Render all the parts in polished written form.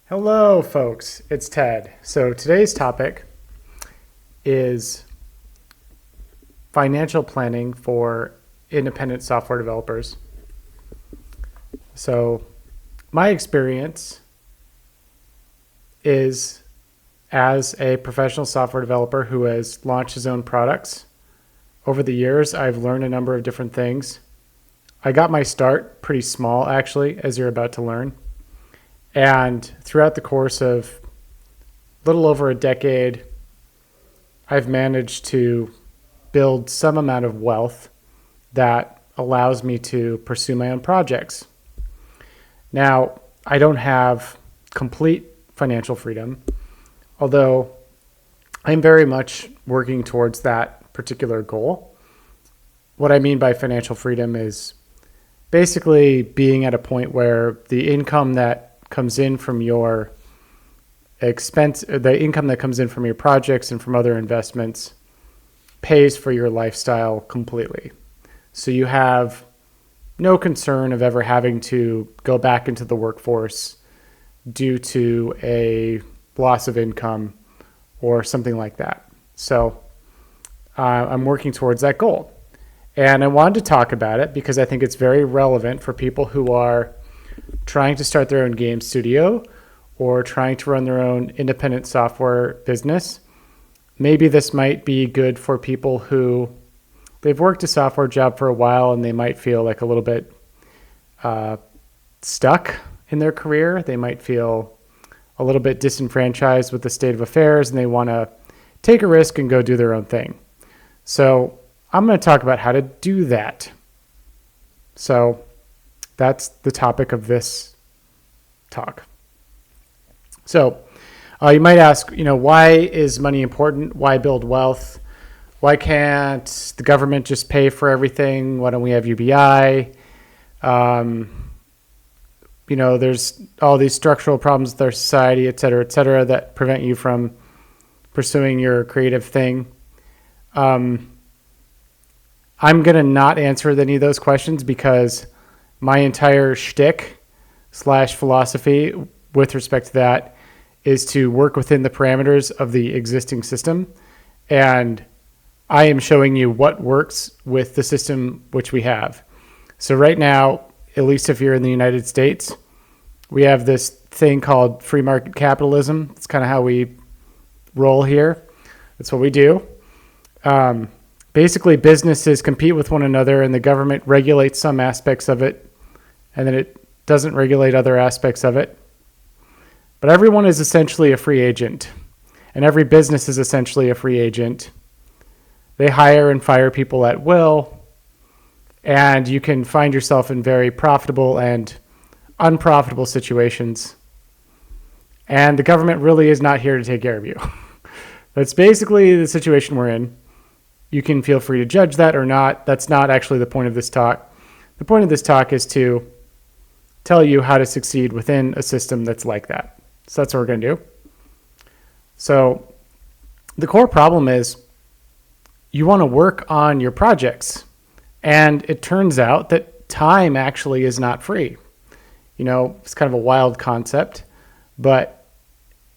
Hello, folks. It's Ted. So today's topic is financial planning for independent software developers. So my experience is as a professional software developer who has launched his own products. Over the years, I've learned a number of different things. I got my start pretty small, actually, as you're about to learn. And throughout the course of a little over a decade, I've managed to build some amount of wealth that allows me to pursue my own projects. Now, I don't have complete financial freedom, although I'm very much working towards that particular goal. What I mean by financial freedom is basically being at a point where the income that comes in from your the income that comes in from your projects and from other investments pays for your lifestyle completely. So you have no concern of ever having to go back into the workforce due to a loss of income or something like that. So I'm working towards that goal. And I wanted to talk about it because I think it's very relevant for people who are trying to start their own game studio or trying to run their own independent software business. Maybe this might be good for people who they've worked a software job for a while and they might feel like a little bit stuck in their career. They might feel a little bit disenfranchised with the state of affairs and they want to take a risk and go do their own thing. So I'm going to talk about how to do that. So that's the topic of this talk. So you might ask, why is money important? Why build wealth? Why can't the government just pay for everything? Why don't we have UBI? There's all these structural problems with our society, et cetera, that prevent you from pursuing your creative thing. I'm going to not answer any of those questions because my entire shtick / philosophy with respect to that is to work within the parameters of the existing system. And I am showing you what works with the system which we have. So right now, at least if you're in the United States, we have this thing called free market capitalism. It's kind of how we roll here. That's what we do. Basically, businesses compete with one another and the government regulates some aspects of it and then it doesn't regulate other aspects of it. But everyone is essentially a free agent and every business is essentially a free agent. They hire and fire people at will and you can find yourself in very profitable and unprofitable situations. And the government really is not here to take care of you. That's basically the situation we're in. You can feel free to judge that or not. That's not actually the point of this talk. The point of this talk is to tell you how to succeed within a system that's like that. So that's what we're going to do. So the core problem is you want to work on your projects. And it turns out that time actually is not free. It's kind of a wild concept, but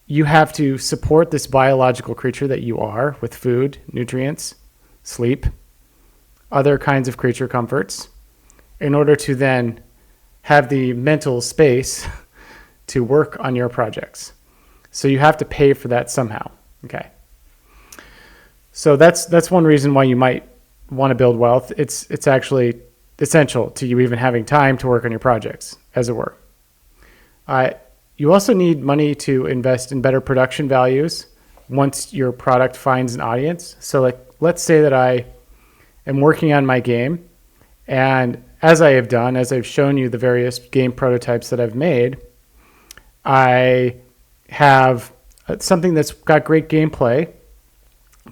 you have to support this biological creature that you are with food, nutrients, sleep, other kinds of creature comforts, in order to then have the mental space to work on your projects. So you have to pay for that somehow. Okay. So that's one reason why you might want to build wealth. It's actually essential to you even having time to work on your projects, as it were. You also need money to invest in better production values once your product finds an audience. So let's say that I am working on my game, and as I have done, as I've shown you the various game prototypes that I've made, I have something that's got great gameplay,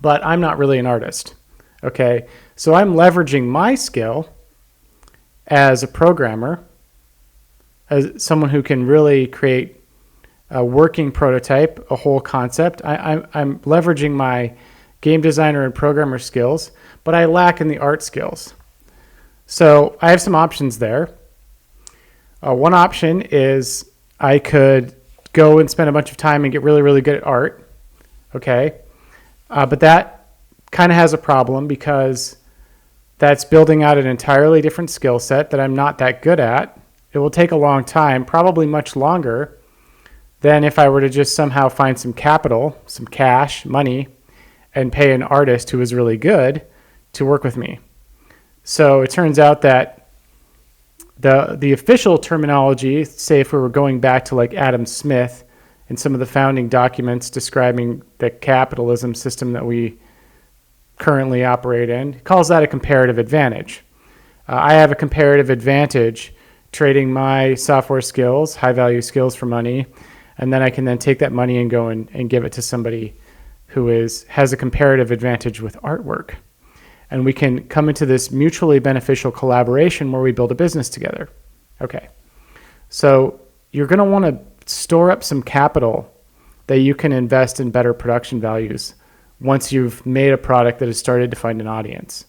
but I'm not really an artist. Okay, so I'm leveraging my skill as a programmer, as someone who can really create a working prototype, a whole concept. I'm leveraging my game designer and programmer skills, but I lack in the art skills. So I have some options there. One option is I could go and spend a bunch of time and get really, really good at art. Okay. But that kind of has a problem because that's building out an entirely different skill set that I'm not that good at. It will take a long time, probably much longer than if I were to just somehow find some capital, some cash, money, and pay an artist who is really good to work with me. So it turns out that the official terminology, say if we were going back to like Adam Smith and some of the founding documents describing the capitalism system that we currently operate in, calls that a comparative advantage. I have a comparative advantage trading my software skills, high value skills for money, and then I can then take that money and go and give it to somebody who has a comparative advantage with artwork. And we can come into this mutually beneficial collaboration where we build a business together. Okay. So you're going to want to store up some capital that you can invest in better production values once you've made a product that has started to find an audience.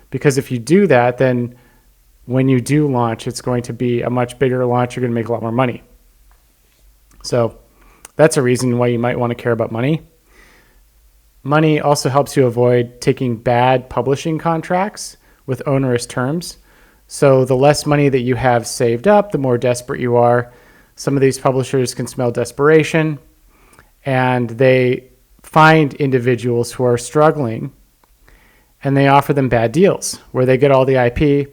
Because if you do that, then when you do launch, it's going to be a much bigger launch. You're going to make a lot more money. So that's a reason why you might want to care about money. Money also helps you avoid taking bad publishing contracts with onerous terms. So the less money that you have saved up, the more desperate you are. Some of these publishers can smell desperation, and they find individuals who are struggling, and they offer them bad deals where they get all the IP.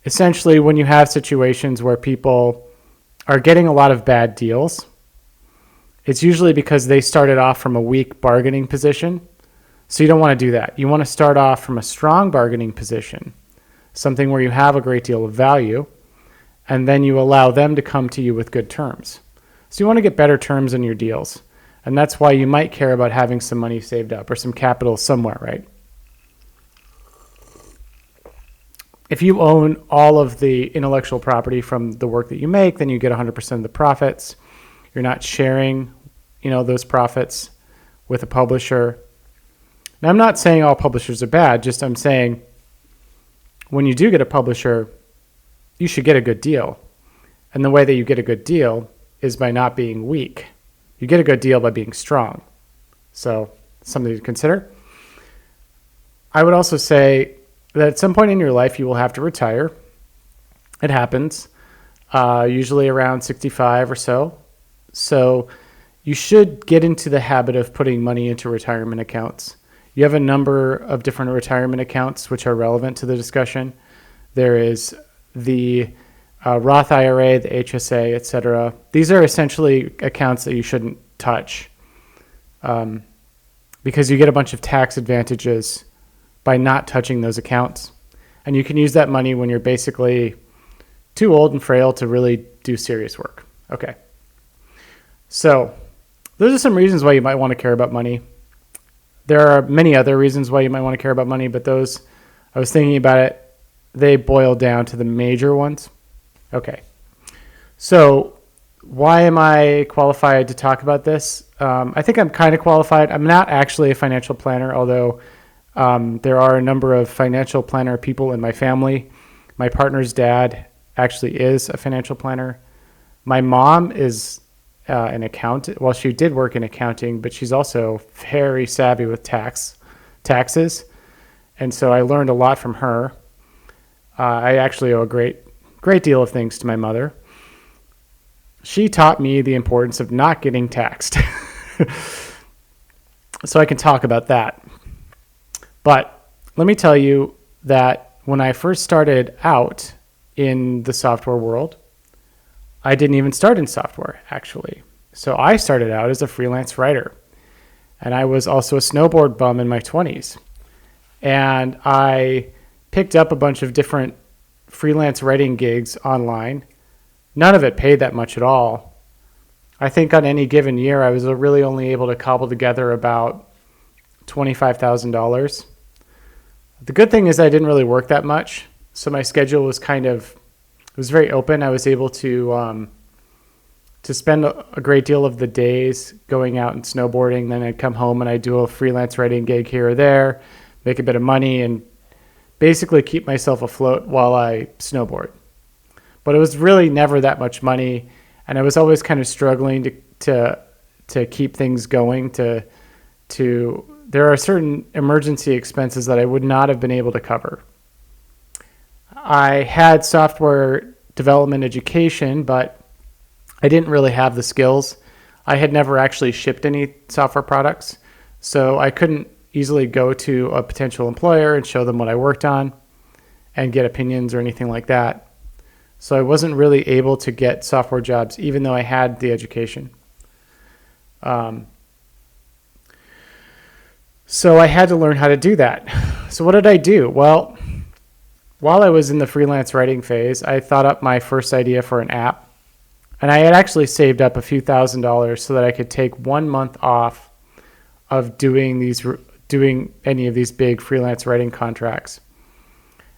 Essentially, when you have situations where people are getting a lot of bad deals, it's usually because they started off from a weak bargaining position. So you don't want to do that. You want to start off from a strong bargaining position, something where you have a great deal of value, and then you allow them to come to you with good terms. So you want to get better terms in your deals. And that's why you might care about having some money saved up or some capital somewhere, right? If you own all of the intellectual property from the work that you make, then you get 100% of the profits. You're not sharing, those profits with a publisher. Now, I'm not saying all publishers are bad, just I'm saying when you do get a publisher, you should get a good deal. And the way that you get a good deal is by not being weak. You get a good deal by being strong. So, something to consider. I would also say that at some point in your life, you will have to retire. It happens, usually around 65 or so. So you should get into the habit of putting money into retirement accounts. You have a number of different retirement accounts which are relevant to the discussion. There is the Roth IRA, the HSA, etc. These are essentially accounts that you shouldn't touch because you get a bunch of tax advantages by not touching those accounts. And you can use that money when you're basically too old and frail to really do serious work. Okay. So those are some reasons why you might want to care about money. There are many other reasons why you might want to care about money, but those, I was thinking about it, they boil down to the major ones. Okay. So why am I qualified to talk about this? I think I'm kind of qualified. I'm not actually a financial planner, although there are a number of financial planner people in my family. My partner's dad actually is a financial planner. My mom is an accountant. Well, she did work in accounting, but she's also very savvy with taxes. And so I learned a lot from her. I actually owe a great deal of things to my mother. She taught me the importance of not getting taxed. So I can talk about that. But let me tell you that when I first started out in the software world, I didn't even start in software, actually. So I started out as a freelance writer. And I was also a snowboard bum in my 20s. And I picked up a bunch of different freelance writing gigs online. None of it paid that much at all. I think on any given year, I was really only able to cobble together about $25,000. The good thing is I didn't really work that much. So my schedule was it was very open. I was able to spend a great deal of the days going out and snowboarding. Then I'd come home and I'd do a freelance writing gig here or there, make a bit of money, and basically keep myself afloat while I snowboard. But it was really never that much money, and I was always kind of struggling to keep things going. There are certain emergency expenses that I would not have been able to cover. I had software development education, but I didn't really have the skills. I had never actually shipped any software products, so I couldn't easily go to a potential employer and show them what I worked on and get opinions or anything like that. So I wasn't really able to get software jobs, even though I had the education. So I had to learn how to do that. So what did I do? Well, while I was in the freelance writing phase, I thought up my first idea for an app. And I had actually saved up a few $1,000s so that I could take 1 month off of doing any of these big freelance writing contracts.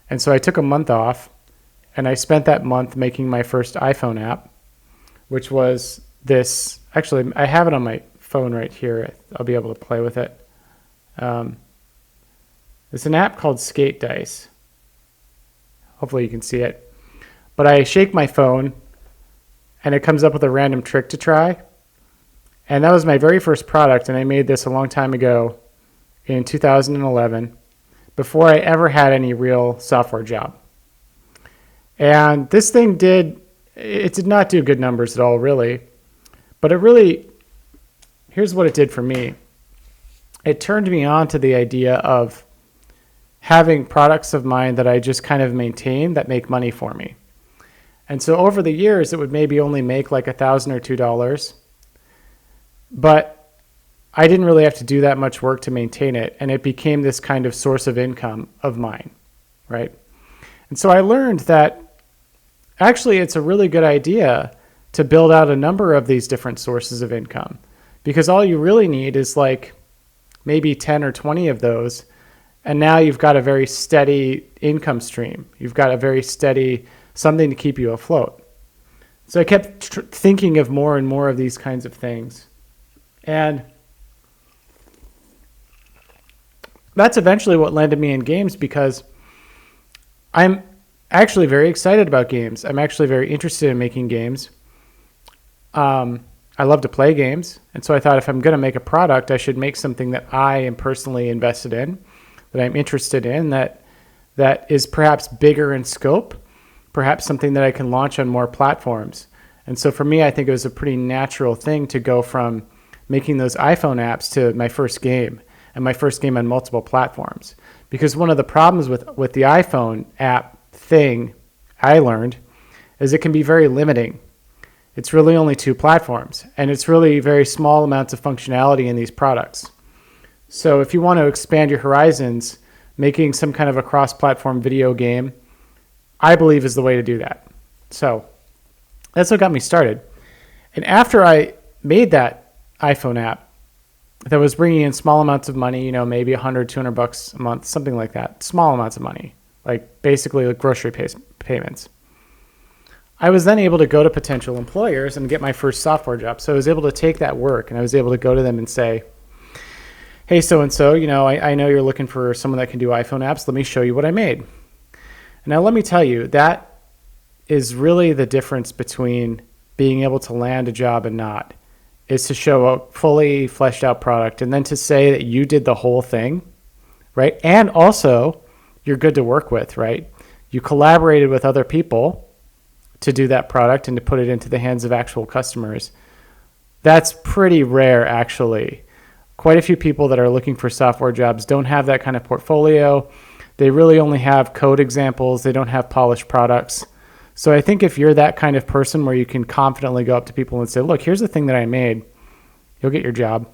And so I took a month off, and I spent that month making my first iPhone app, which was this. Actually, I have it on my phone right here. I'll be able to play with it. It's an app called Skate Dice. Hopefully you can see it. But I shake my phone, and it comes up with a random trick to try. And that was my very first product, and I made this a long time ago in 2011, before I ever had any real software job. And this thing did not do good numbers at all, really. But here's what it did for me. It turned me on to the idea of having products of mine that I just kind of maintain that make money for me. And so over the years, it would maybe only make like $1,000 or $2, but I didn't really have to do that much work to maintain it. And it became this kind of source of income of mine, right? And so I learned that actually it's a really good idea to build out a number of these different sources of income, because all you really need is like maybe 10 or 20 of those. And now you've got a very steady income stream. You've got a very steady something to keep you afloat. So I kept thinking of more and more of these kinds of things. And that's eventually what landed me in games, because I'm actually very excited about games. I'm actually very interested in making games. I love to play games. And so I thought if I'm going to make a product, I should make something that I am personally invested in, that I'm interested in, that is perhaps bigger in scope, perhaps something that I can launch on more platforms. And so for me, I think it was a pretty natural thing to go from making those iPhone apps to my first game, and my first game on multiple platforms. Because one of the problems with the iPhone app thing I learned is it can be very limiting. It's really only 2 platforms, and it's really very small amounts of functionality in these products. So if you want to expand your horizons, making some kind of a cross-platform video game, I believe is the way to do that. So that's what got me started. And after I made that iPhone app that was bringing in small amounts of money, maybe $100, $200 a month, something like that, small amounts of money, like basically like grocery payments, I was then able to go to potential employers and get my first software job. So I was able to take that work, and I was able to go to them and say, hey, so-and-so, I know you're looking for someone that can do iPhone apps. Let me show you what I made. And now let me tell you, that is really the difference between being able to land a job and not, is to show a fully fleshed out product, and then to say that you did the whole thing, right? And also, you're good to work with, right? You collaborated with other people to do that product and to put it into the hands of actual customers. That's pretty rare, actually. Quite a few people that are looking for software jobs don't have that kind of portfolio. They really only have code examples. They don't have polished products. So I think if you're that kind of person where you can confidently go up to people and say, look, here's the thing that I made, you'll get your job.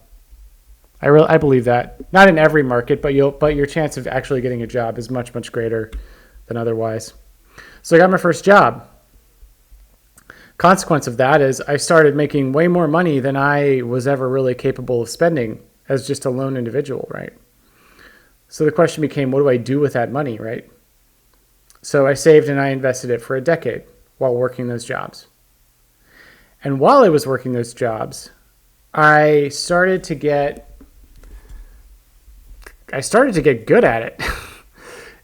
I believe that. Not in every market, but your chance of actually getting a job is much, much greater than otherwise. So I got my first job. Consequence of that is I started making way more money than I was ever really capable of spending as just a lone individual, right? So the question became, what do I do with that money, right? So I saved and I invested it for a decade while working those jobs. And while I was working those jobs, I started to get good at it,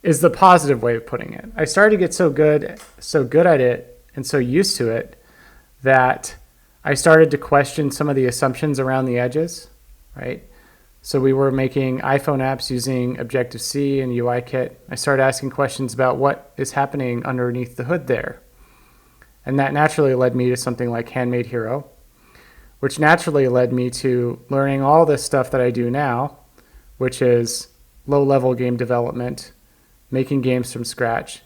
is the positive way of putting it. I started to get so good at it and so used to it that I started to question some of the assumptions around the edges, right? So we were making iPhone apps using Objective-C and UIKit. I started asking questions about what is happening underneath the hood there. And that naturally led me to something like Handmade Hero, which naturally led me to learning all this stuff that I do now, which is low-level game development, making games from scratch.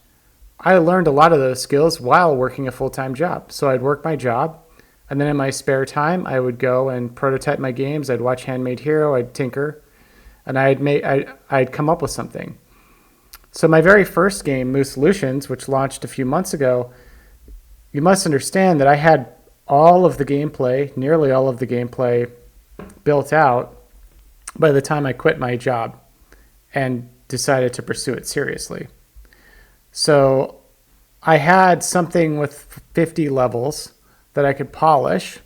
I learned a lot of those skills while working a full-time job. So I'd work my job, and then in my spare time, I would go and prototype my games. I'd watch Handmade Hero, I'd tinker, and I'd come up with something. So my very first game, Moose Solutions, which launched a few months ago, you must understand that I had all of the gameplay, nearly all of the gameplay, built out by the time I quit my job and decided to pursue it seriously. So I had something with 50 levels that I could polish,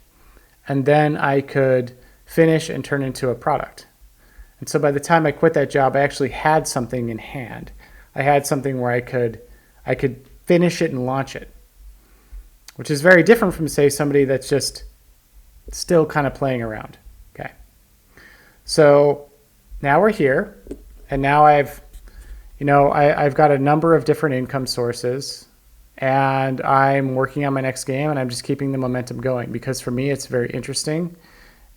and then I could finish and turn into a product. And so by the time I quit that job, I actually had something in hand. I had something where I could finish it and launch it, which is very different from, say, somebody that's just still kind of playing around. Okay. So now we're here, and now I've got a number of different income sources, and I'm working on my next game, and I'm just keeping the momentum going because for me it's very interesting,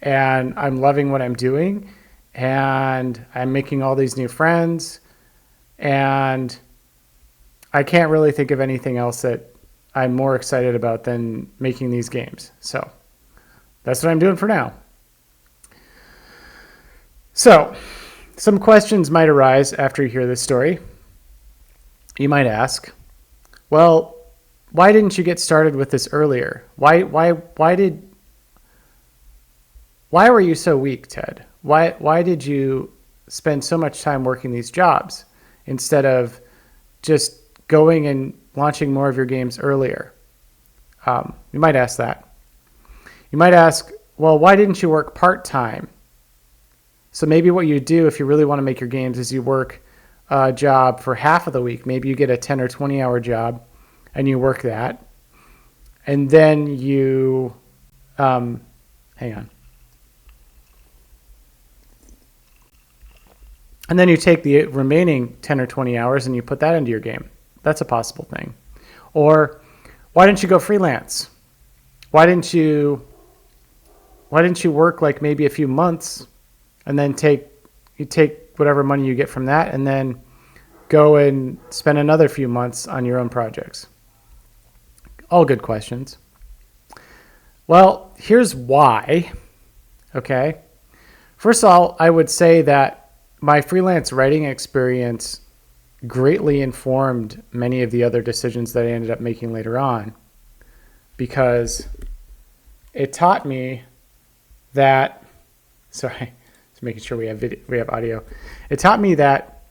and I'm loving what I'm doing, and I'm making all these new friends, and I can't really think of anything else that I'm more excited about than making these games. So that's what I'm doing for now. So some questions might arise after you hear this story. You might ask, well, why didn't you get started with this earlier? Why were you so weak, Ted? Why did you spend so much time working these jobs instead of just going and launching more of your games earlier? You might ask that. You might ask, well, why didn't you work part-time? So maybe what you do if you really want to make your games is you work a job for half of the week. Maybe you get a 10 or 20 hour job and you work that. And then you, hang on. And then you take the remaining 10 or 20 hours and you put that into your game. That's a possible thing. Or why didn't you go freelance? Why didn't you work like maybe a few months and then take whatever money you get from that and then go and spend another few months on your own projects? All good questions. Well, here's why. Okay. First of all, I would say that my freelance writing experience greatly informed many of the other decisions that I ended up making later on, because it taught me that, sorry, just making sure we have audio. It taught me that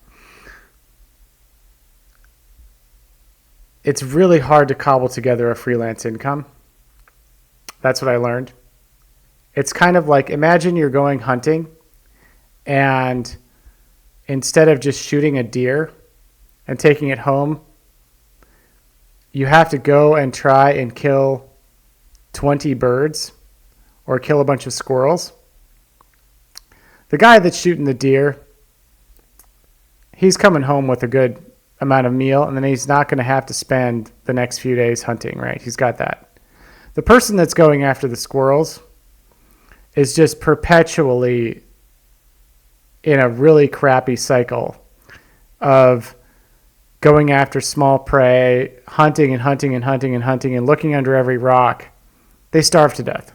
it's really hard to cobble together a freelance income. That's what I learned. It's kind of like, imagine you're going hunting, and instead of just shooting a deer and taking it home, you have to go and try and kill 20 birds or kill a bunch of squirrels. The guy that's shooting the deer, he's coming home with a good amount of meal, and then he's not going to have to spend the next few days hunting, right? He's got that. The person that's going after the squirrels is just perpetually in a really crappy cycle of going after small prey, hunting and hunting and hunting and hunting and looking under every rock. They starve to death.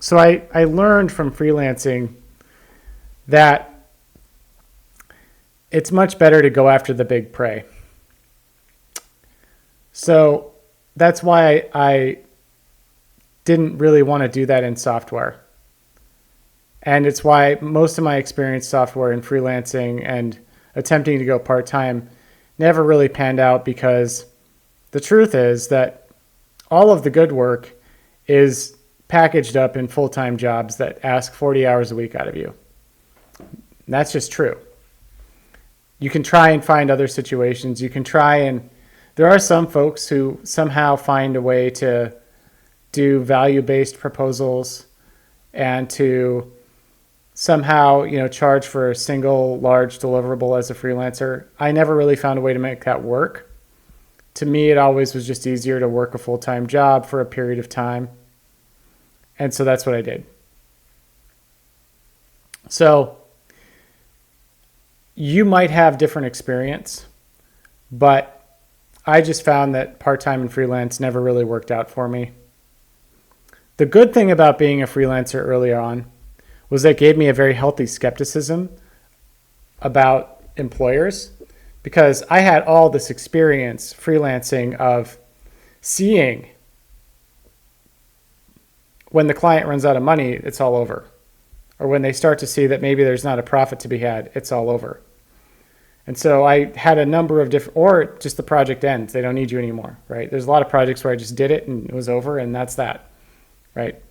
So I learned from freelancing that it's much better to go after the big prey. So that's why I didn't really want to do that in software. And it's why most of my experience software and freelancing and attempting to go part-time never really panned out, because the truth is that all of the good work is packaged up in full-time jobs that ask 40 hours a week out of you. And that's just true. You can try and find other situations. You can try and, there are some folks who somehow find a way to do value-based proposals and to somehow, charge for a single large deliverable as a freelancer. I never really found a way to make that work. To me, it always was just easier to work a full-time job for a period of time. And so that's what I did. So you might have different experience, but I just found that part-time and freelance never really worked out for me. The good thing about being a freelancer early on was that it gave me a very healthy skepticism about employers, because I had all this experience freelancing of seeing when the client runs out of money, it's all over. Or when they start to see that maybe there's not a profit to be had, it's all over. And so I had a number of different, or just the project ends. They don't need you anymore, right? There's a lot of projects where I just did it and it was over and that's that, right?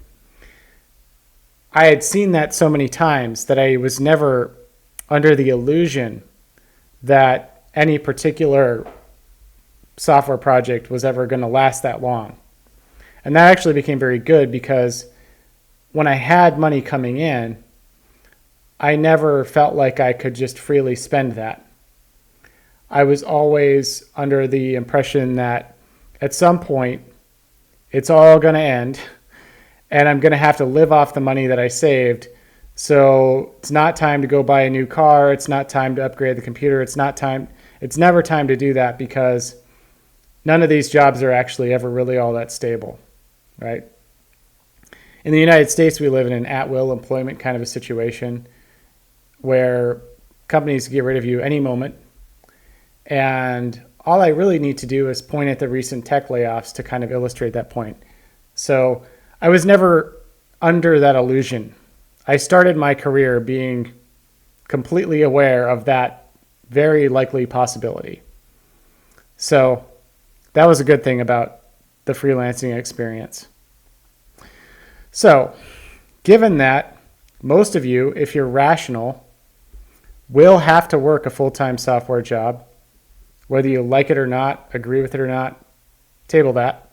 I had seen that so many times that I was never under the illusion that any particular software project was ever going to last that long. And that actually became very good, because when I had money coming in, I never felt like I could just freely spend that. I was always under the impression that at some point it's all going to end and I'm going to have to live off the money that I saved. So it's not time to go buy a new car. It's not time to upgrade the computer. It's never time to do that, because none of these jobs are actually ever really all that stable, right? In the United States, we live in an at-will employment kind of a situation where companies get rid of you any moment. And all I really need to do is point at the recent tech layoffs to kind of illustrate that point. So I was never under that illusion. I started my career being completely aware of that very likely possibility. So that was a good thing about the freelancing experience. So given that most of you, if you're rational, will have to work a full-time software job, whether you like it or not, agree with it or not, table that.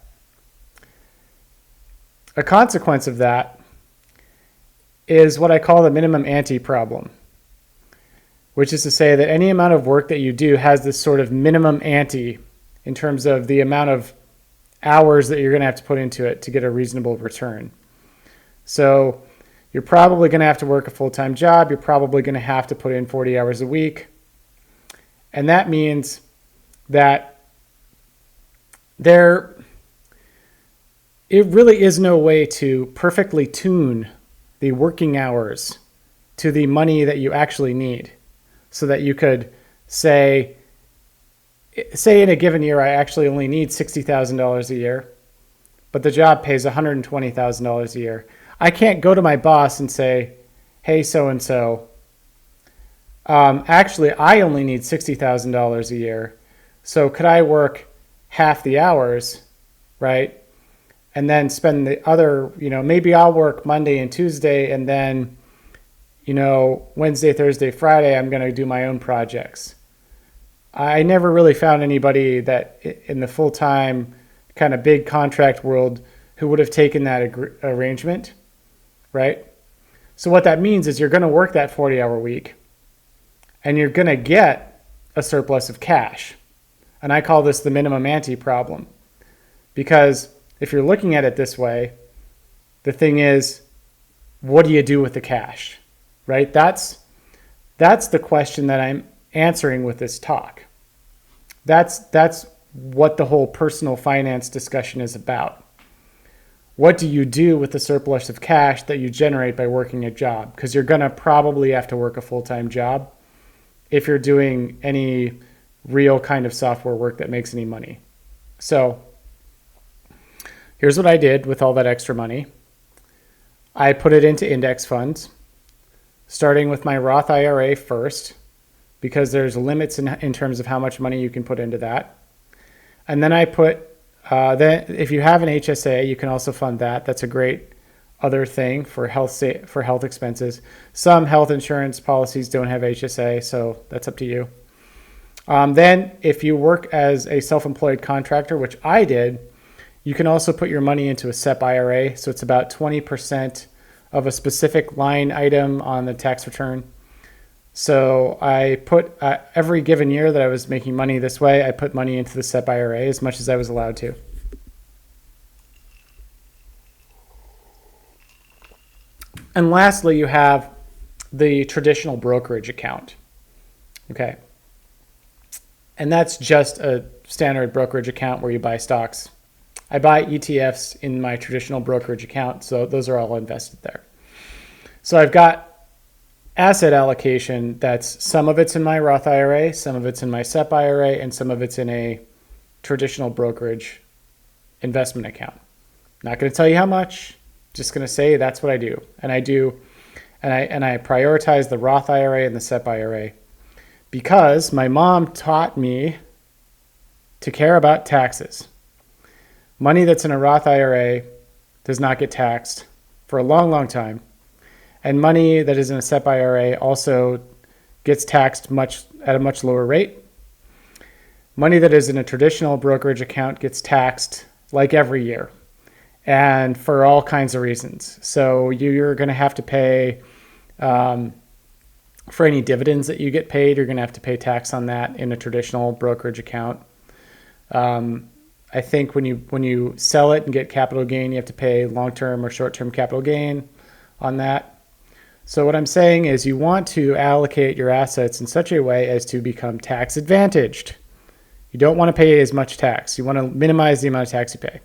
A consequence of that is what I call the minimum ante problem, which is to say that any amount of work that you do has this sort of minimum ante in terms of the amount of hours that you're going to have to put into it to get a reasonable return. So you're probably going to have to work a full-time job. You're probably going to have to put in 40 hours a week. And that means that it really is no way to perfectly tune the working hours to the money that you actually need, so that you could say in a given year, I actually only need $60,000 a year, but the job pays $120,000 a year. I can't go to my boss and say, hey, so-and-so, actually, I only need $60,000 a year. So could I work half the hours, right? And then spend the other, maybe I'll work Monday and Tuesday, and then, Wednesday, Thursday, Friday, I'm going to do my own projects. I never really found anybody that in the full-time kind of big contract world who would have taken that arrangement, right? So what that means is you're going to work that 40-hour week and you're going to get a surplus of cash. And I call this the minimum ante problem, because if you're looking at it this way, the thing is, what do you do with the cash, right? That's the question that I'm answering with this talk. That's what the whole personal finance discussion is about. What do you do with the surplus of cash that you generate by working a job? Because you're going to probably have to work a full-time job if you're doing any real kind of software work that makes any money. So here's what I did with all that extra money. I put it into index funds, starting with my Roth IRA first, because there's limits in terms of how much money you can put into that. And then I put, if you have an HSA, you can also fund that. That's a great other thing for health expenses. Some health insurance policies don't have HSA, so that's up to you. Then if you work as a self-employed contractor, which I did, You can also put your money into a SEP IRA. So it's about 20% of a specific line item on the tax return. So I put every given year that I was making money this way, I put money into the SEP IRA as much as I was allowed to. And lastly, you have the traditional brokerage account. Okay. And that's just a standard brokerage account where you buy stocks. I buy ETFs in my traditional brokerage account, so those are all invested there. So I've got asset allocation that's some of it's in my Roth IRA, some of it's in my SEP IRA, and some of it's in a traditional brokerage investment account. Not going to tell you how much, just going to say that's what I do. And I prioritize the Roth IRA and the SEP IRA because my mom taught me to care about taxes. Money that's in a Roth IRA does not get taxed for a long, long time. And money that is in a SEP IRA also gets taxed at a much lower rate. Money that is in a traditional brokerage account gets taxed like every year and for all kinds of reasons. So you're going to have to pay for any dividends that you get paid. You're going to have to pay tax on that in a traditional brokerage account. I think when you sell it and get capital gain, you have to pay long-term or short-term capital gain on that. So what I'm saying is you want to allocate your assets in such a way as to become tax advantaged. You don't want to pay as much tax. You want to minimize the amount of tax you pay.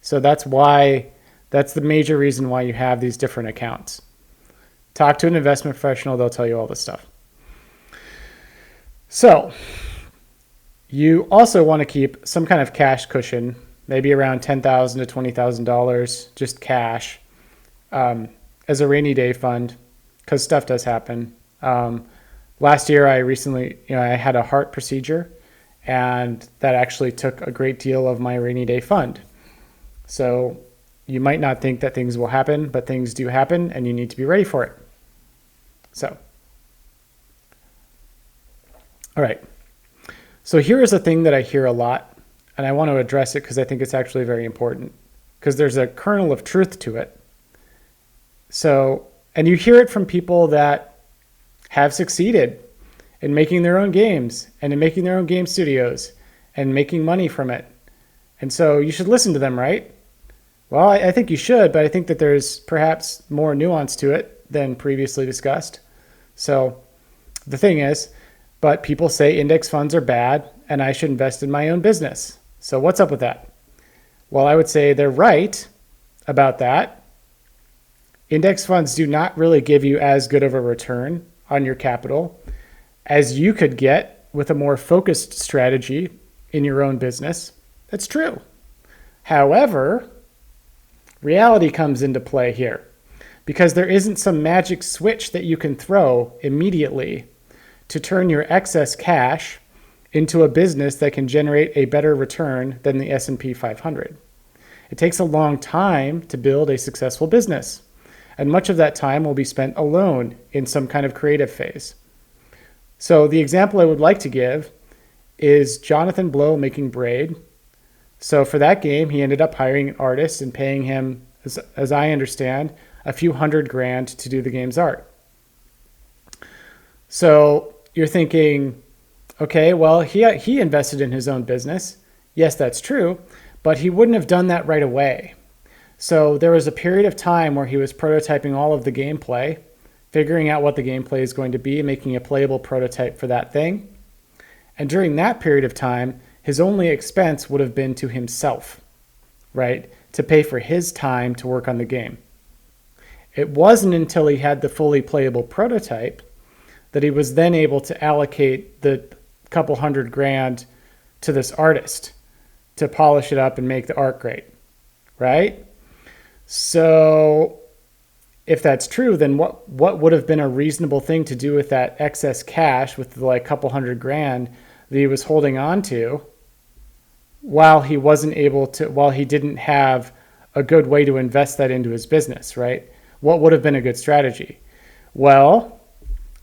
So that's the major reason why you have these different accounts. Talk to an investment professional, they'll tell you all this stuff. So you also want to keep some kind of cash cushion, maybe around $10,000 to $20,000, just cash, as a rainy day fund, because stuff does happen. Last year, I had a heart procedure, and that actually took a great deal of my rainy day fund. So you might not think that things will happen, but things do happen, and you need to be ready for it. So, all right. So here is a thing that I hear a lot, and I want to address it because I think it's actually very important, because there's a kernel of truth to it. So, and you hear it from people that have succeeded in making their own games and in making their own game studios and making money from it. And so you should listen to them, right? Well, I think you should, but I think that there's perhaps more nuance to it than previously discussed. So the thing is, but people say index funds are bad and I should invest in my own business. So what's up with that? Well, I would say they're right about that. Index funds do not really give you as good of a return on your capital as you could get with a more focused strategy in your own business. That's true. However, reality comes into play here because there isn't some magic switch that you can throw immediately to turn your excess cash into a business that can generate a better return than the S&P 500. It takes a long time to build a successful business, and much of that time will be spent alone in some kind of creative phase. So the example I would like to give is Jonathan Blow making Braid. So for that game, he ended up hiring an artist and paying him, as I understand, a few $100,000 to do the game's art. So you're thinking, okay, well, he invested in his own business. Yes, that's true, but he wouldn't have done that right away. So there was a period of time where he was prototyping all of the gameplay, figuring out what the gameplay is going to be, making a playable prototype for that thing. And during that period of time, his only expense would have been to himself, right? To pay for his time to work on the game. It wasn't until he had the fully playable prototype that he was then able to allocate the couple $100,000 to this artist to polish it up and make the art great, right? So if that's true, then what would have been a reasonable thing to do with that excess cash, with the couple $100,000 that he was holding on to, while he didn't have a good way to invest that into his business, right? What would have been a good strategy? Well,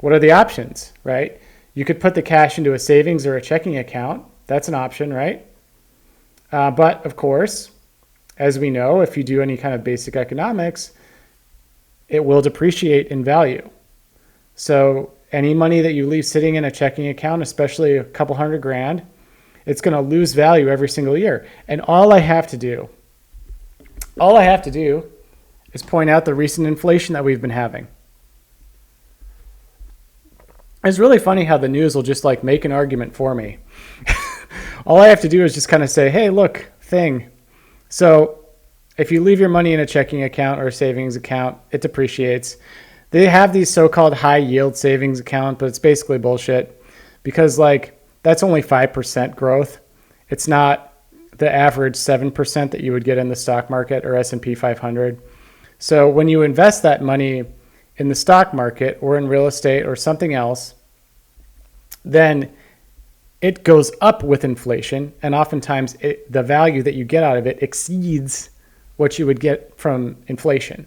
what are the options, right? You could put the cash into a savings or a checking account. That's an option, right? But of course, as we know, if you do any kind of basic economics, it will depreciate in value. So any money that you leave sitting in a checking account, especially a couple $100,000, it's going to lose value every single year. And all I have to do is point out the recent inflation that we've been having. It's really funny how the news will just like make an argument for me. All I have to do is just kind of say, hey, look, thing. So if you leave your money in a checking account or a savings account, it depreciates. They have these so-called high yield savings account, but it's basically bullshit because like that's only 5% growth. It's not the average 7% that you would get in the stock market or S&P 500. So when you invest that money in the stock market or in real estate or something else, then it goes up with inflation, and oftentimes the value that you get out of it exceeds what you would get from inflation.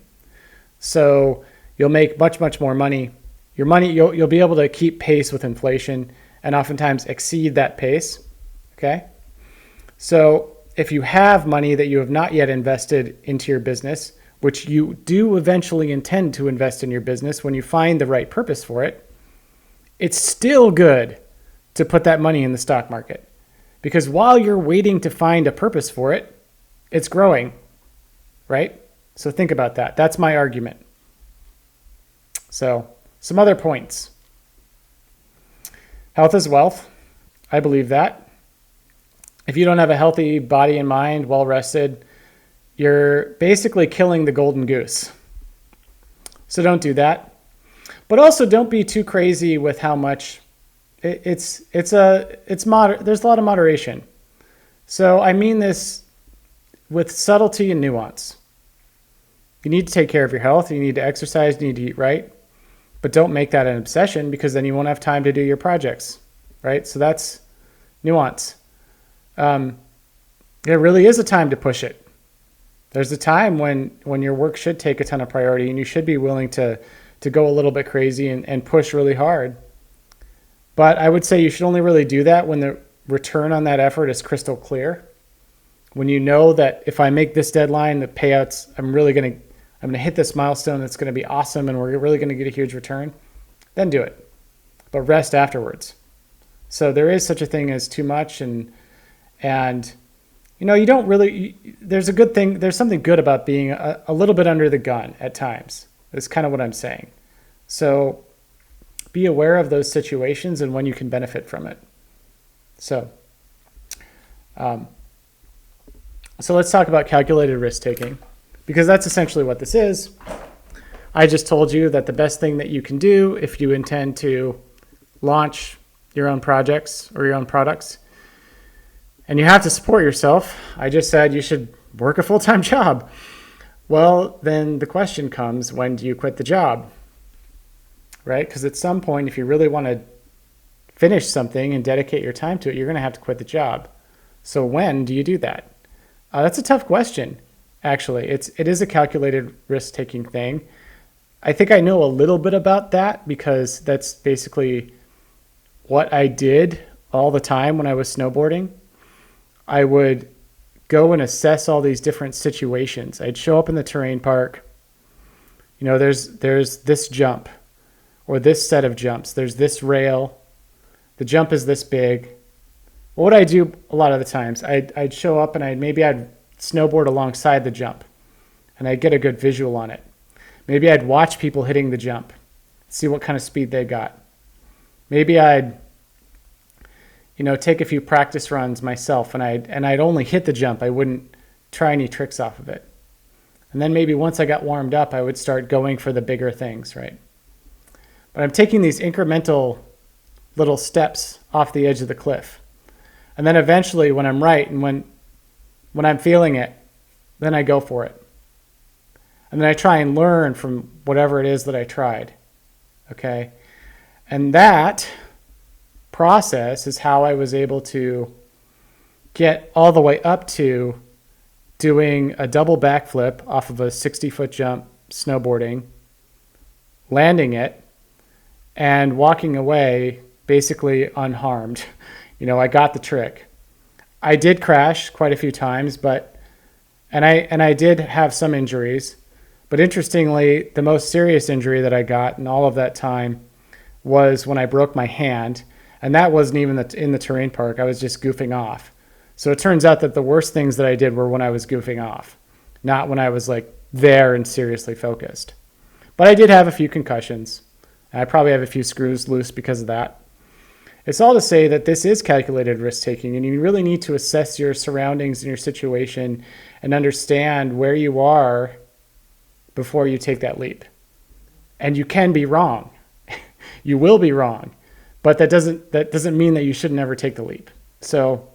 So you'll make much more money. Your money, you'll be able to keep pace with inflation and oftentimes exceed that pace. Okay. So if you have money that you have not yet invested into your business, which you do eventually intend to invest in your business when you find the right purpose for it, it's still good to put that money in the stock market. Because while you're waiting to find a purpose for it, it's growing, right? So think about that. That's my argument. So some other points. Health is wealth. I believe that. If you don't have a healthy body and mind, well rested, you're basically killing the golden goose. So don't do that. But also don't be too crazy with how much there's a lot of moderation. So I mean this with subtlety and nuance. You need to take care of your health. You need to exercise. You need to eat right. But don't make that an obsession because then you won't have time to do your projects, right? So that's nuance. There really is a time to push it. There's a time when your work should take a ton of priority and you should be willing to go a little bit crazy and push really hard. But I would say you should only really do that when the return on that effort is crystal clear. When you know that if I make this deadline, the payouts, I'm going to hit this milestone that's going to be awesome and we're really going to get a huge return, then do it. But rest afterwards. So there is such a thing as too much and you know, you don't really, there's something good about being a little bit under the gun at times. That's kind of what I'm saying. So be aware of those situations and when you can benefit from it. So let's talk about calculated risk taking because that's essentially what this is. I just told you that the best thing that you can do if you intend to launch your own projects or your own products and you have to support yourself, I just said you should work a full-time job. Well, then the question comes, when do you quit the job? Right? Because at some point, if you really want to finish something and dedicate your time to it, you're going to have to quit the job. So when do you do that? That's a tough question, actually. It is a calculated risk-taking thing. I think I know a little bit about that because that's basically what I did all the time when I was snowboarding. I would go and assess all these different situations. I'd show up in the terrain park. You know, there's this jump or this set of jumps. There's this rail. The jump is this big. What would I do a lot of the times? I'd show up and I'd snowboard alongside the jump and I'd get a good visual on it. Maybe I'd watch people hitting the jump, see what kind of speed they got. Maybe I'd take a few practice runs myself and I'd only hit the jump. I wouldn't try any tricks off of it. And then maybe once I got warmed up, I would start going for the bigger things, right? But I'm taking these incremental little steps off the edge of the cliff. And then eventually when I'm right and when I'm feeling it, then I go for it. And then I try and learn from whatever it is that I tried. Okay? And that process is how I was able to get all the way up to doing a double backflip off of a 60-foot jump snowboarding, landing it, and walking away basically unharmed. You know, I got the trick. I did crash quite a few times, And I did have some injuries, but interestingly, the most serious injury that I got in all of that time was when I broke my hand, and that wasn't even in the terrain park. I was just goofing off. So it turns out that the worst things that I did were when I was goofing off, not when I was like there and seriously focused. But I did have a few concussions. I probably have a few screws loose because of that. It's all to say that this is calculated risk taking, and you really need to assess your surroundings and your situation and understand where you are before you take that leap. And you can be wrong. You will be wrong, but that doesn't mean that you should never take the leap. So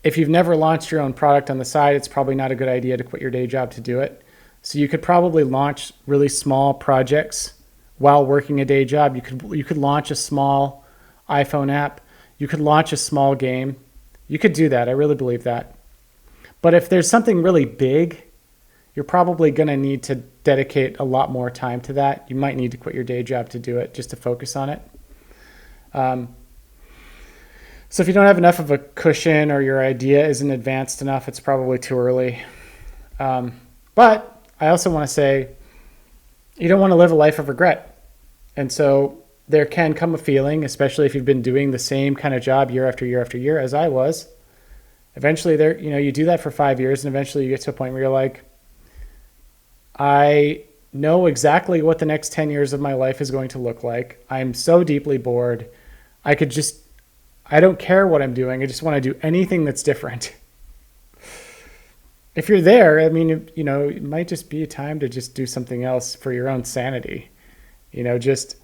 if you've never launched your own product on the side, it's probably not a good idea to quit your day job to do it. So you could probably launch really small projects while working a day job. You could launch a small iPhone app. You could launch a small game. You could do that. I really believe that. But if there's something really big, you're probably going to need to dedicate a lot more time to that. You might need to quit your day job to do it, just to focus on it. So if you don't have enough of a cushion or your idea isn't advanced enough, it's probably too early. But I also want to say, you don't want to live a life of regret. And so there can come a feeling, especially if you've been doing the same kind of job year after year after year, as I was. Eventually you do that for 5 years, and eventually you get to a point where you're like, I know exactly what the next 10 years of my life is going to look like. I'm so deeply bored. I don't care what I'm doing. I just want to do anything that's different. If you're there, I mean, it might just be a time to just do something else for your own sanity, just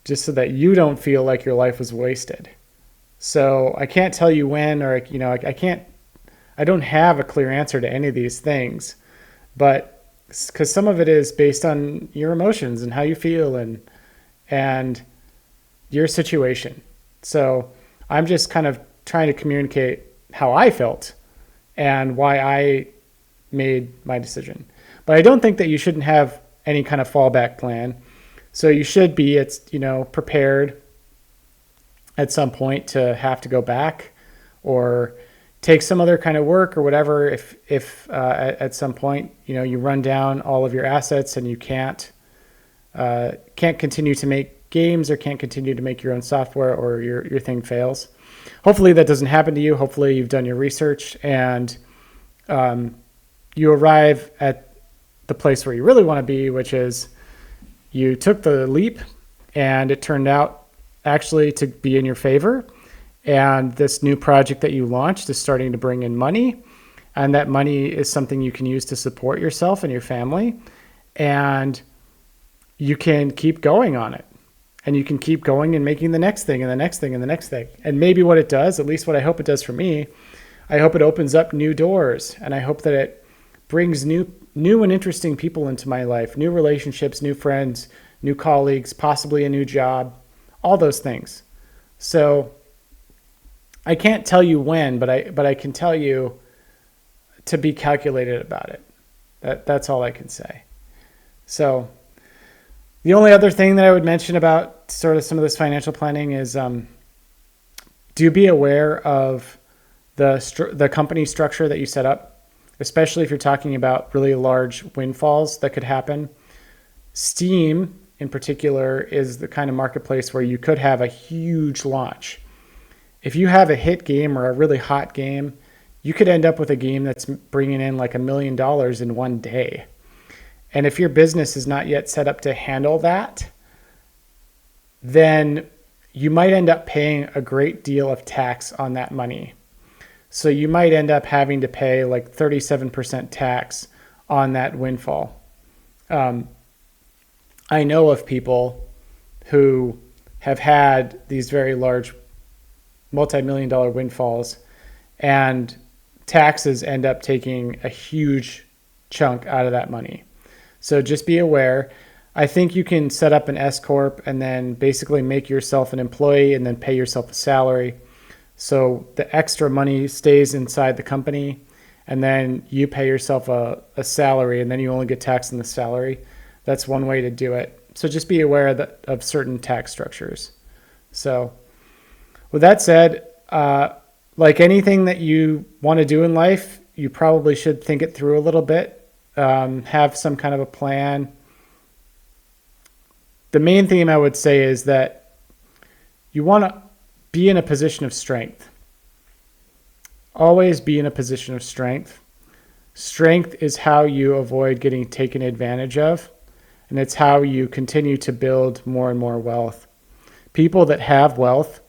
so that you don't feel like your life was wasted. So I can't tell you when, or, I don't have a clear answer to any of these things, but because some of it is based on your emotions and how you feel and your situation. So I'm just kind of trying to communicate how I felt and why I made my decision. But I don't think that you shouldn't have any kind of fallback plan. So you should be, prepared at some point to have to go back or take some other kind of work or whatever. If at some point, you run down all of your assets and you can't continue to make games or can't continue to make your own software, or your thing fails. Hopefully that doesn't happen to you. Hopefully you've done your research and you arrive at the place where you really want to be, which is you took the leap and it turned out actually to be in your favor. And this new project that you launched is starting to bring in money. And that money is something you can use to support yourself and your family. And you can keep going on it. And you can keep going and making the next thing and the next thing and the next thing. And maybe what it does, at least what I hope it does for me, I hope it opens up new doors. And I hope that it brings new and interesting people into my life, new relationships, new friends, new colleagues, possibly a new job, all those things. So I can't tell you when, but I can tell you to be calculated about it. That's all I can say. So the only other thing that I would mention about sort of some of this financial planning is do be aware of the company structure that you set up, especially if you're talking about really large windfalls that could happen. Steam, in particular, is the kind of marketplace where you could have a huge launch. If you have a hit game or a really hot game, you could end up with a game that's bringing in like $1 million in one day. And if your business is not yet set up to handle that, then you might end up paying a great deal of tax on that money. So you might end up having to pay like 37% tax on that windfall. I know of people who have had these very large multi-million-dollar windfalls, and taxes end up taking a huge chunk out of that money. So just be aware. I think you can set up an S corp and then basically make yourself an employee and then pay yourself a salary. So the extra money stays inside the company, and then you pay yourself a salary, and then you only get taxed on the salary. That's one way to do it. So just be aware of certain tax structures. So with that said, like anything that you want to do in life, you probably should think it through a little bit, have some kind of a plan. The main theme I would say is that you want to be in a position of strength. Always be in a position of strength. Strength is how you avoid getting taken advantage of, and it's how you continue to build more and more wealth. People that have wealth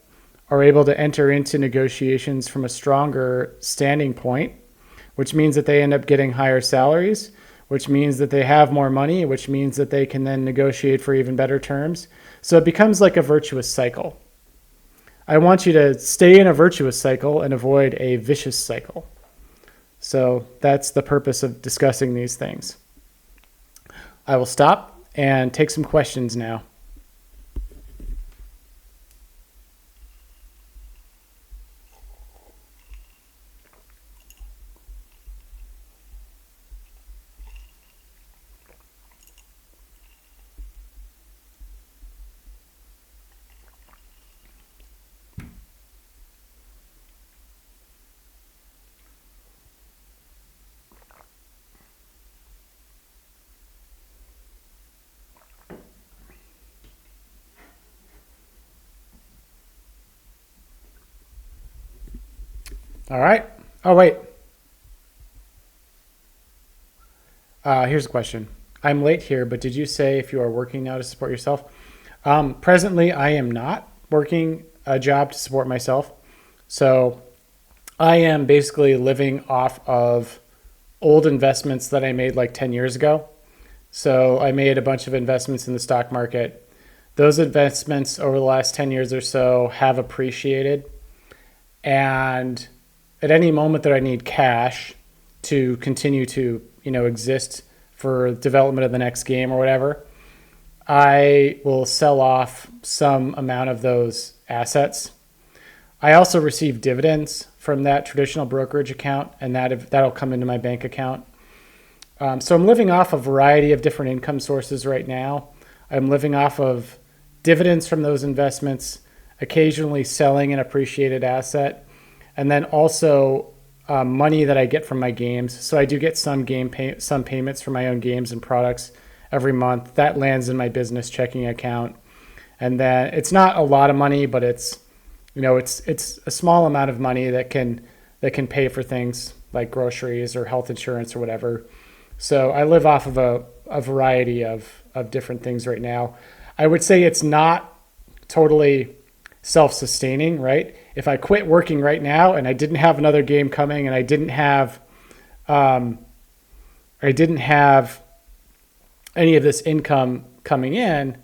are able to enter into negotiations from a stronger standing point, which means that they end up getting higher salaries, which means that they have more money, which means that they can then negotiate for even better terms. So it becomes like a virtuous cycle. I want you to stay in a virtuous cycle and avoid a vicious cycle. So that's the purpose of discussing these things. I will stop and take some questions now. All right. Oh, wait. Here's a question. I'm late here, but did you say if you are working now to support yourself? Presently, I am not working a job to support myself. So I am basically living off of old investments that I made like 10 years ago. So I made a bunch of investments in the stock market. Those investments over the last 10 years or so have appreciated. And at any moment that I need cash to continue to, exist for development of the next game or whatever, I will sell off some amount of those assets. I also receive dividends from that traditional brokerage account, and that'll come into my bank account. So I'm living off a variety of different income sources right now. I'm living off of dividends from those investments, occasionally selling an appreciated asset, and then also money that I get from my games. So I do get some some payments for my own games and products every month. That lands in my business checking account, and then it's not a lot of money, but it's a small amount of money that can pay for things like groceries or health insurance or whatever. So I live off of a variety of different things right now. I would say it's not totally self-sustaining, right? If I quit working right now and I didn't have another game coming and I didn't have any of this income coming in,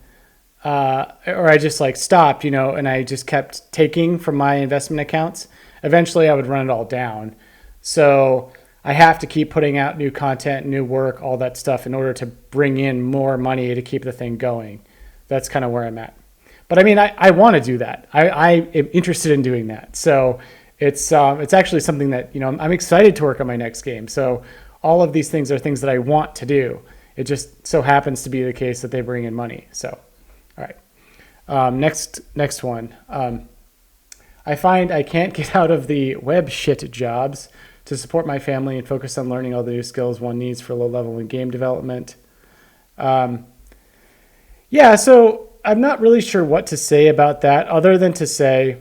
or I just stopped, and I just kept taking from my investment accounts, eventually I would run it all down. So I have to keep putting out new content, new work, all that stuff in order to bring in more money to keep the thing going. That's kind of where I'm at. But I mean, I want to do that. I am interested in doing that. So it's actually something that, I'm excited to work on my next game. So all of these things are things that I want to do. It just so happens to be the case that they bring in money. So, all right. Next one. I find I can't get out of the web shit jobs to support my family and focus on learning all the new skills one needs for low level in game development. Yeah, so I'm not really sure what to say about that other than to say,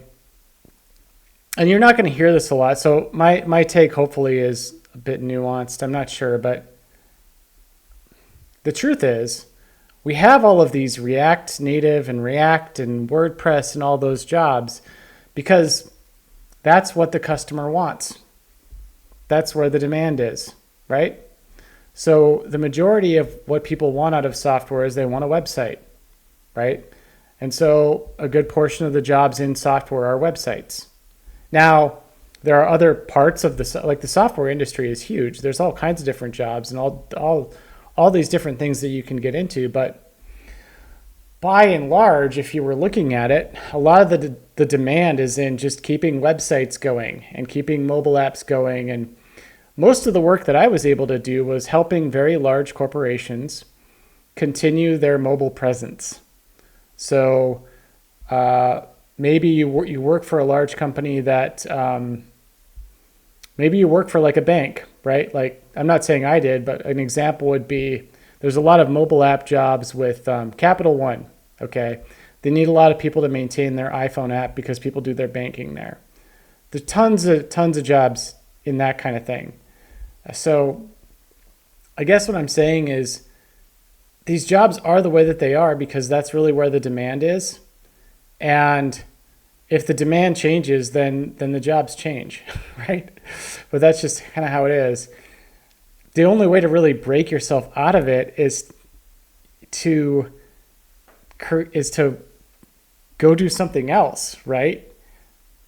and you're not going to hear this a lot, so my take hopefully is a bit nuanced. I'm not sure, but the truth is we have all of these React Native and React and WordPress and all those jobs because that's what the customer wants. That's where the demand is, right? So the majority of what people want out of software is they want a website, right? And so a good portion of the jobs in software are websites. Now, there are other parts of the software industry is huge. There's all kinds of different jobs and all these different things that you can get into. But by and large, if you were looking at it, a lot of the demand is in just keeping websites going and keeping mobile apps going. And most of the work that I was able to do was helping very large corporations continue their mobile presence. So maybe you work for a large company that maybe you work for like a bank right? Like, I'm not saying I did, but an example would be there's a lot of mobile app jobs with Capital One. Okay, they need a lot of people to maintain their iPhone app because people do their banking there. There's tons of jobs in that kind of thing. So I guess what I'm saying is these jobs are the way that they are because that's really where the demand is. And if the demand changes, then the jobs change, right? But that's just kind of how it is. The only way to really break yourself out of it to is to go do something else, right?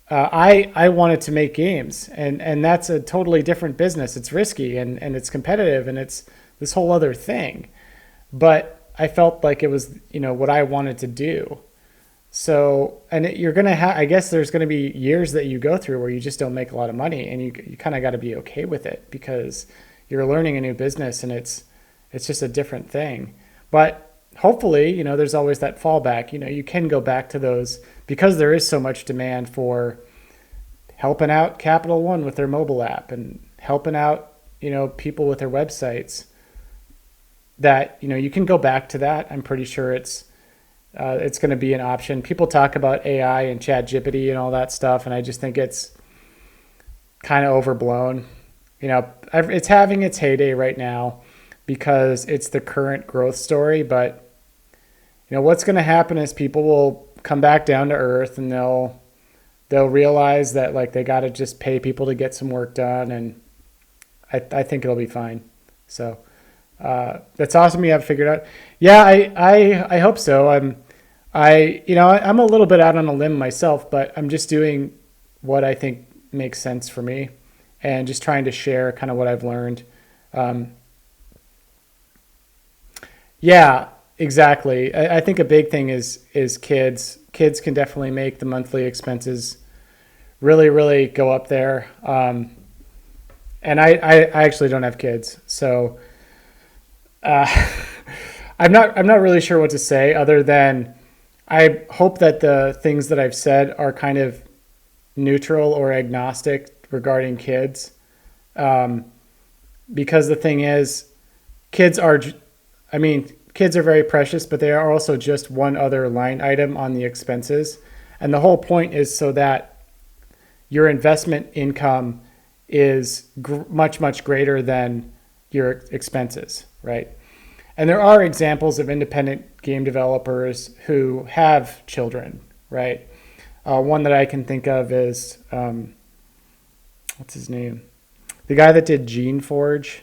I wanted to make games, and that's a totally different business. It's risky and it's competitive and it's this whole other thing. But I felt like it was what I wanted to do. So, and you're gonna have, I guess there's gonna be years that you go through where you just don't make a lot of money, and you kind of got to be okay with it because you're learning a new business and it's just a different thing. But hopefully, there's always that fallback. You can go back to those because there is so much demand for helping out Capital One with their mobile app and helping out, people with their websites that, you can go back to that. I'm pretty sure it's going to be an option. People talk about AI and ChatGPT and all that stuff, and I just think it's kind of overblown. It's having its heyday right now because it's the current growth story, but what's going to happen is people will come back down to earth and they'll realize that like they got to just pay people to get some work done, and I think it'll be fine. So that's awesome you have it figured out. Yeah, I hope so. I'm a little bit out on a limb myself, but I'm just doing what I think makes sense for me and just trying to share kind of what I've learned. Yeah, exactly. I think a big thing is kids. Kids can definitely make the monthly expenses really, really go up there. And I actually don't have kids, so I'm not really sure what to say other than I hope that the things that I've said are kind of neutral or agnostic regarding kids. Because the thing is, kids are very precious, but they are also just one other line item on the expenses. And the whole point is so that your investment income is much, much greater than your expenses, right? And there are examples of independent game developers who have children, right? One that I can think of is, what's his name? The guy that did Gene Forge,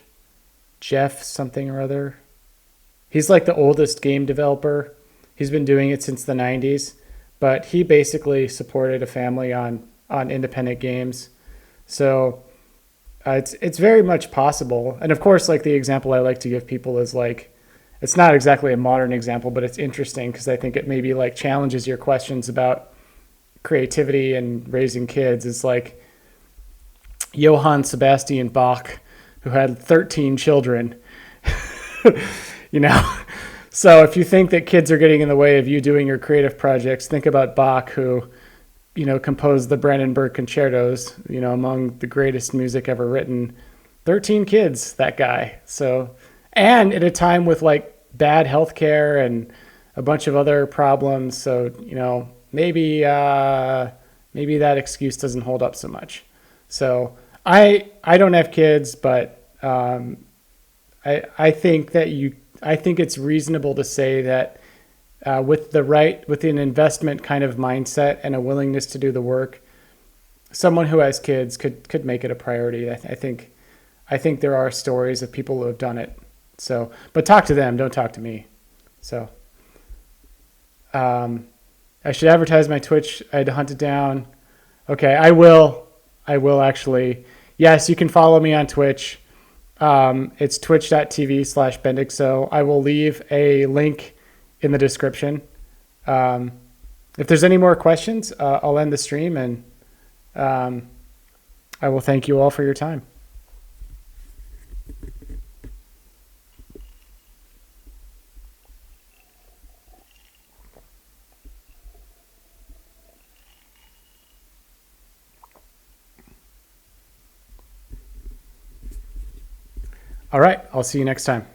Jeff something or other. He's like the oldest game developer. He's been doing it since the 90s, but he basically supported a family on independent games. So it's very much possible. And of course, like the example I like to give people is like, it's not exactly a modern example, but it's interesting because I think it maybe like challenges your questions about creativity and raising kids. It's like Johann Sebastian Bach, who had 13 children. So if you think that kids are getting in the way of you doing your creative projects, think about Bach, who composed the Brandenburg concertos, among the greatest music ever written. 13 kids, that guy. So, and at a time with like bad healthcare and a bunch of other problems. So, maybe that excuse doesn't hold up so much. So I don't have kids, but I think it's reasonable to say that with an investment kind of mindset and a willingness to do the work, someone who has kids could make it a priority. I think there are stories of people who have done it. So, but talk to them, don't talk to me. So, I should advertise my Twitch. I had to hunt it down. Okay, I will actually. Yes, you can follow me on Twitch. It's twitch.tv/Bendixo. I will leave a link in the description. If there's any more questions, I'll end the stream, and I will thank you all for your time. All right, I'll see you next time.